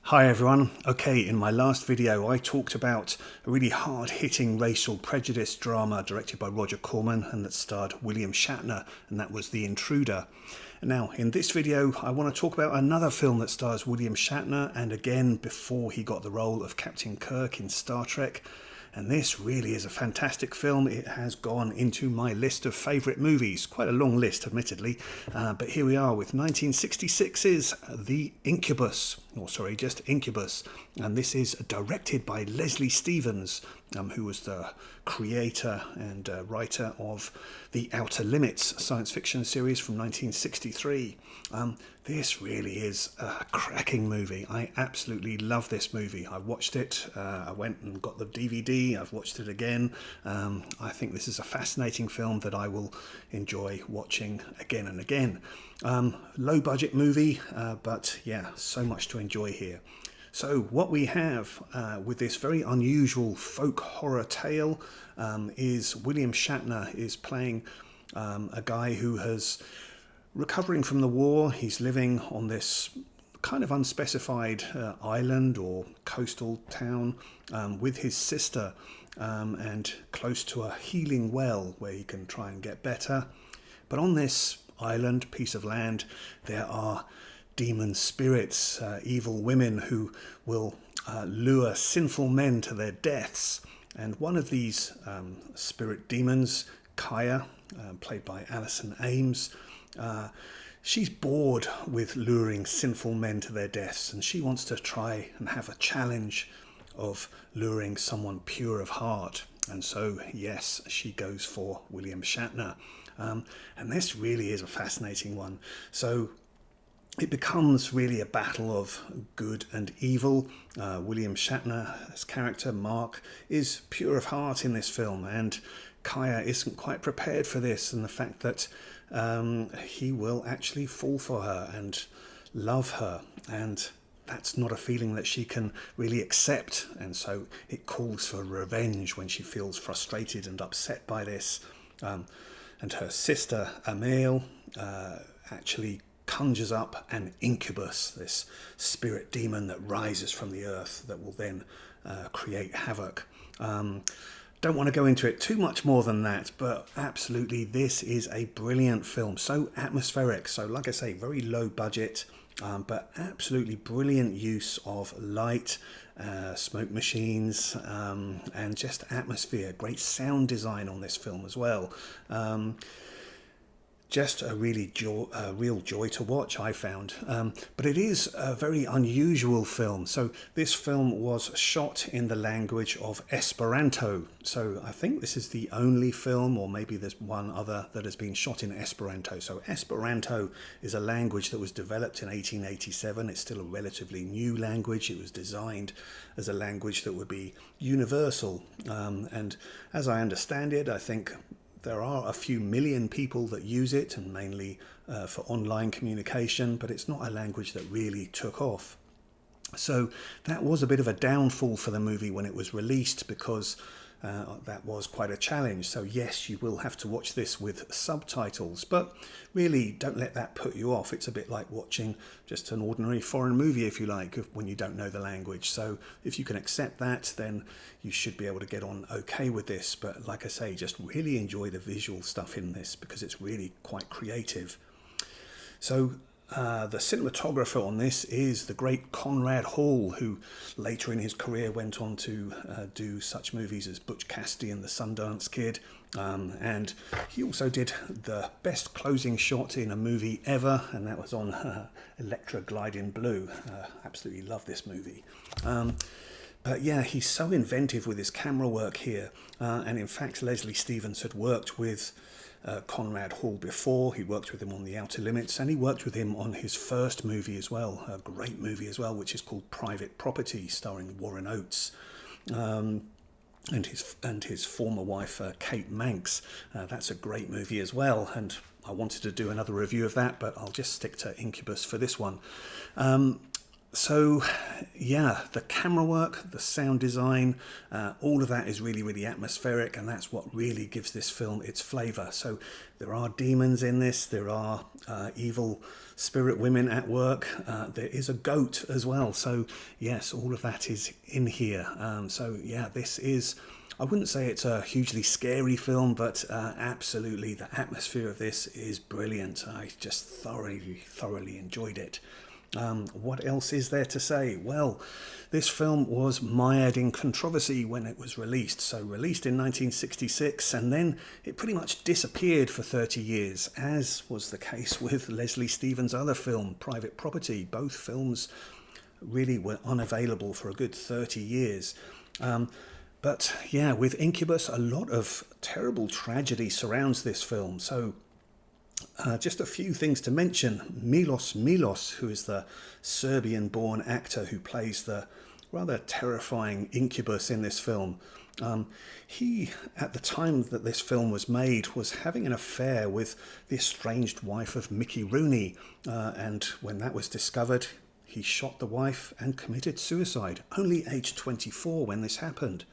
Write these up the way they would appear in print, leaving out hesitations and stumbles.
Hi everyone. Okay, in my last video I talked about a really hard-hitting racial prejudice drama directed by Roger Corman and that starred William Shatner, and that was The Intruder. Now in this video I want to talk about another film that stars William Shatner, and again before he got the role of Captain Kirk in Star Trek. And this really is a fantastic film. It has gone into my list of favourite movies. Quite a long list, admittedly. But here we are with 1966's The Incubus. Or sorry, just Incubus. And this is directed by Leslie Stevens, who was the creator and writer of the Outer Limits science fiction series from 1963. This really is a cracking movie. I absolutely love this movie. I watched it, I went and got the DVD, I've watched it again. I think this is a fascinating film that I will enjoy watching again and again. Low budget movie, but yeah, so much to enjoy here. So what we have with this very unusual folk horror tale is William Shatner is playing a guy who has recovering from the war. He's living on this kind of unspecified island or coastal town with his sister and close to a healing well where he can try and get better. But on this island, piece of land, there are demon spirits, evil women who will lure sinful men to their deaths. And one of these spirit demons, Kaya, played by Alison Ames, she's bored with luring sinful men to their deaths, and she wants to try and have a challenge of luring someone pure of heart. And so, yes, she goes for William Shatner. And this really is a fascinating one. So it becomes really a battle of good and evil. William Shatner's character, Mark, is pure of heart in this film, and Kaya isn't quite prepared for this, and the fact that he will actually fall for her and love her, and that's not a feeling that she can really accept, and so it calls for revenge when she feels frustrated and upset by this. And her sister Emil actually conjures up an incubus, this spirit demon that rises from the earth that will then create havoc. Don't want to go into it too much more than that, but absolutely this is a brilliant film, so atmospheric. So like I say, very low budget, but absolutely brilliant use of light, smoke machines, and just atmosphere. Great sound design on this film as well. Just a real joy to watch, I found. But it is a very unusual film. So this film was shot in the language of Esperanto. So I think this is the only film, or maybe there's one other, that has been shot in Esperanto. So Esperanto is a language that was developed in 1887. It's still a relatively new language. It was designed as a language that would be universal. And as I understand it, I think there are a few million people that use it, and mainly for online communication, but it's not a language that really took off. So that was a bit of a downfall for the movie when it was released, because that was quite a challenge. So yes, you will have to watch this with subtitles, but really don't let that put you off. It's a bit like watching just an ordinary foreign movie, if you like, when you don't know the language. So if you can accept that, then you should be able to get on okay with this. But like I say, just really enjoy the visual stuff in this, because it's really quite creative. So the cinematographer on this is the great Conrad Hall, who later in his career went on to do such movies as Butch Cassidy and the Sundance Kid, and he also did the best closing shot in a movie ever, and that was on Electra Gliding Blue. Absolutely love this movie. But yeah, he's so inventive with his camera work here, and in fact Leslie Stevens had worked with Conrad Hall before. He worked with him on The Outer Limits, and he worked with him on his first movie as well, a great movie as well, which is called Private Property, starring Warren Oates, and his former wife Kate Manx. That's a great movie as well, and I wanted to do another review of that, but I'll just stick to Incubus for this one. So yeah, the camera work, the sound design, all of that is really, really atmospheric, and that's what really gives this film its flavour. So there are demons in this, there are evil spirit women at work, there is a goat as well. So yes, all of that is in here. So yeah, this is, I wouldn't say it's a hugely scary film, but absolutely the atmosphere of this is brilliant. I just thoroughly enjoyed it. What else is there to say? Well, this film was mired in controversy when it was released. So released in 1966, and then it pretty much disappeared for 30 years, as was the case with Leslie Stevens' other film, Private Property. Both films really were unavailable for a good 30 years. But yeah, with Incubus, a lot of terrible tragedy surrounds this film. So just a few things to mention. Milos, who is the Serbian-born actor who plays the rather terrifying Incubus in this film, he, at the time that this film was made, was having an affair with the estranged wife of Mickey Rooney, and when that was discovered, he shot the wife and committed suicide, only aged 24 when this happened.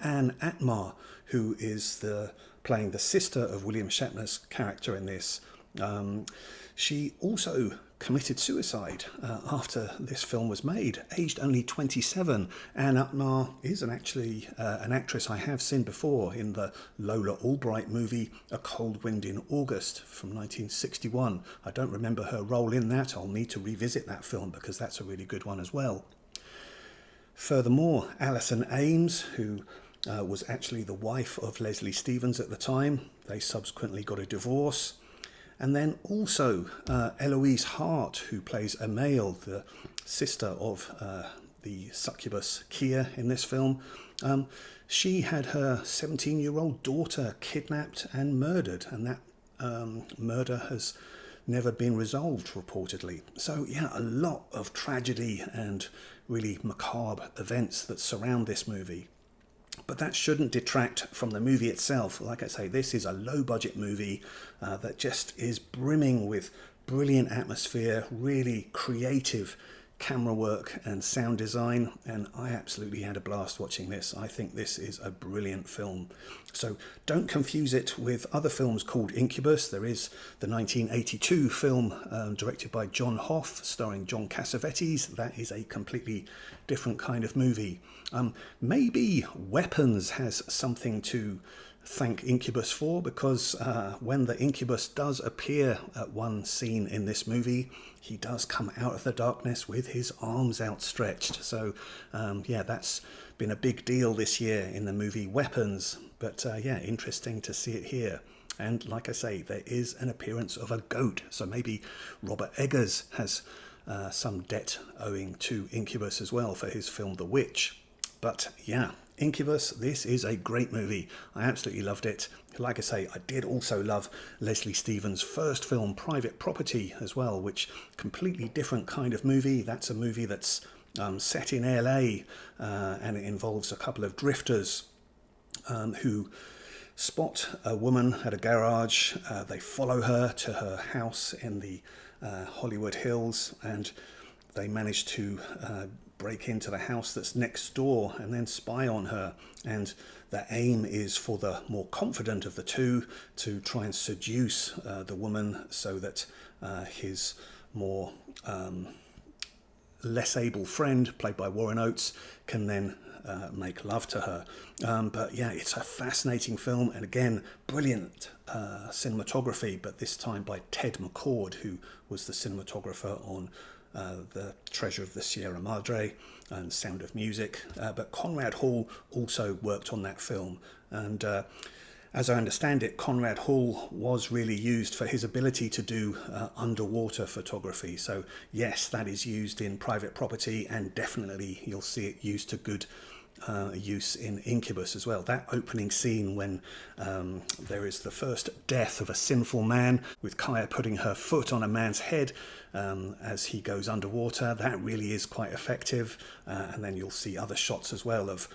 Anne Atmar, who is playing the sister of William Shatner's character in this, she also committed suicide after this film was made, aged only 27. Anne Atmar is actually an actress I have seen before in the Lola Albright movie A Cold Wind in August from 1961. I don't remember her role in that. I'll need to revisit that film because that's a really good one as well. Furthermore, Alison Ames, who was actually the wife of Leslie Stevens at the time. They subsequently got a divorce. And then also Eloise Hart, who plays Amael, the sister of the succubus Kia in this film. She had her 17-year-old daughter kidnapped and murdered, and that murder has never been resolved, reportedly. So yeah, a lot of tragedy and really macabre events that surround this movie. But that shouldn't detract from the movie itself. Like I say, this is a low-budget movie that just is brimming with brilliant atmosphere, really creative camera work and sound design, and I absolutely had a blast watching this. I think this is a brilliant film. So don't confuse it with other films called Incubus. There is the 1982 film directed by John Hoff, starring John Cassavetes. That is a completely different kind of movie. Maybe Weapons has something to thank Incubus for, because when the Incubus does appear at one scene in this movie, he does come out of the darkness with his arms outstretched. So yeah, that's been a big deal this year in the movie Weapons. But yeah, interesting to see it here. And like I say, there is an appearance of a goat, so maybe Robert Eggers has some debt owing to Incubus as well for his film The Witch. But yeah, Incubus, this is a great movie. I absolutely loved it. Like I say, I did also love Leslie Stevens' first film, Private Property, as well, which completely different kind of movie. That's a movie that's set in LA, and it involves a couple of drifters who spot a woman at a garage. They follow her to her house in the Hollywood Hills, and they manage to break into the house that's next door and then spy on her. And the aim is for the more confident of the two to try and seduce the woman so that his more less able friend, played by Warren Oates, can then make love to her. But yeah, it's a fascinating film, and again, brilliant cinematography, but this time by Ted McCord, who was the cinematographer on The Treasure of the Sierra Madre and Sound of Music. But Conrad Hall also worked on that film, and as I understand it, Conrad Hall was really used for his ability to do underwater photography. So yes, that is used in Private Property, and definitely you'll see it used to good use in Incubus as well. That opening scene when there is the first death of a sinful man, with Kaya putting her foot on a man's head as he goes underwater, that really is quite effective. And then you'll see other shots as well of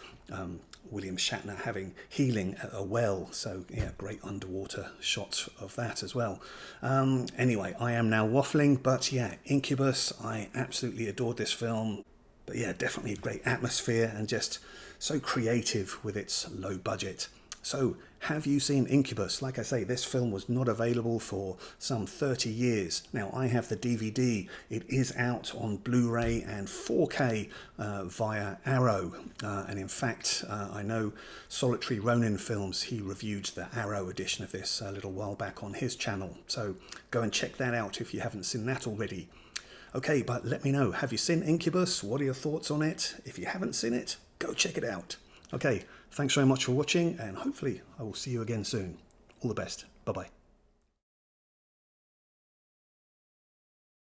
William Shatner having healing at a well. So yeah, great underwater shots of that as well. Anyway, I am now waffling, but yeah, Incubus, I absolutely adored this film. But yeah, definitely a great atmosphere and just so creative with its low budget. So, have you seen Incubus? Like I say, this film was not available for some 30 years. Now, I have the DVD. It is out on Blu-ray and 4K via Arrow. And in fact, I know Solitary Ronin Films, he reviewed the Arrow edition of this a little while back on his channel. So go and check that out if you haven't seen that already. Okay, but let me know, have you seen Incubus? What are your thoughts on it? If you haven't seen it, go check it out. Okay, thanks very much for watching, and hopefully I will see you again soon. All the best. Bye-bye.